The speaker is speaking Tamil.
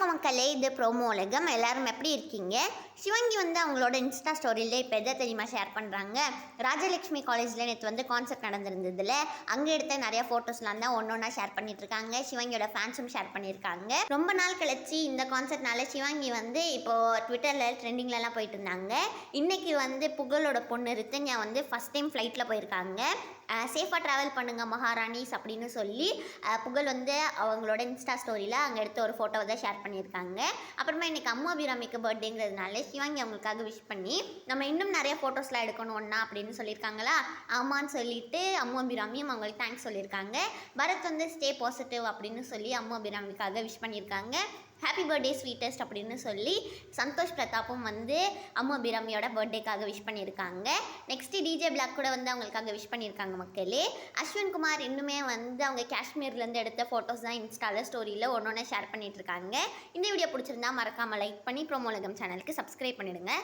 வணக்கம் மக்களே, இது ப்ரோமோ உலகம். எல்லாரும் எப்படி இருக்கீங்க? சிவங்கி அவங்களோட இன்ஸ்டா ஸ்டோரியில இப்போ எதை தெரியுமா ஷேர் பண்ணுறாங்க? ராஜலக்ஷ்மி காலேஜில் நேற்று கான்செர்ட் நடந்திருந்ததில் அங்கே எடுத்த நிறைய ஃபோட்டோஸ்லாம் தான் ஒன்று ஒன்றா ஷேர் பண்ணிட்டு இருக்காங்க. சிவங்கியோட ஃபேன்ஸும் ஷேர் பண்ணியிருக்காங்க. ரொம்ப நாள் கழிச்சு இந்த கான்செர்ட்னால சிவங்கி இப்போது ட்விட்டரில் ட்ரெண்டிங்லலாம் போயிட்டு இருந்தாங்க. இன்றைக்கி புகழோட பொண்ணு ரித்தன்யா ஃபஸ்ட் டைம் ஃப்ளைட்டில் போயிருக்காங்க. சேஃபாக ட்ராவல் பண்ணுங்கள் மகாராணிஸ் அப்படின்னு சொல்லி புகழ் அவங்களோட இன்ஸ்டா ஸ்டோரியில் அங்கே எடுத்த ஒரு ஃபோட்டோவை தான் ஷேர் பண்ணியிருக்காங்க. அப்புறமா இன்றைக்கி அம்மு அபிராமிக்கு பர்த்டேங்கிறதுனால சிவங்கி அவங்களுக்காக விஷ் பண்ணி நம்ம இன்னும் நிறைய ஃபோட்டோஸ்லாம் எடுக்கணும் ஒன்றா அப்படின்னு சொல்லியிருக்காங்களா. ஆமான்னு சொல்லிட்டு அம்மு அபிராமியும் அவங்களுக்கு தேங்க்ஸ் சொல்லியிருக்காங்க. பரத் ஸ்டே பாசிட்டிவ் அப்படின்னு சொல்லி அம்மு அபிராமிக்காக விஷ் பண்ணியிருக்காங்க. ஹாப்பி பர்த்டே ஸ்வீட்டஸ்ட் அப்படின்னு சொல்லி சந்தோஷ் பிரதாப்பும் அம்மு அபிராமியோட பர்த்டேக்காக விஷ் பண்ணியிருக்காங்க. நெக்ஸ்ட்டு டிஜே பிளாக் கூட அவங்களுக்காக விஷ் பண்ணியிருக்காங்க மக்களே. அஸ்வின் குமார் இன்னுமே அவங்க காஷ்மீர்லேருந்து எடுத்த ஃபோட்டோஸ் தான் இன்ஸ்டாவில் ஸ்டோரியில் ஒன்று ஒன்று ஷேர் பண்ணிகிட்ருக்காங்க. இந்த வீடியோ பிடிச்சிருந்தா மறக்காமல் லைக் பண்ணி ப்ரோமோ உலகம் சேனலுக்கு சப்ஸ்கிரைப் பண்ணிவிடுங்க.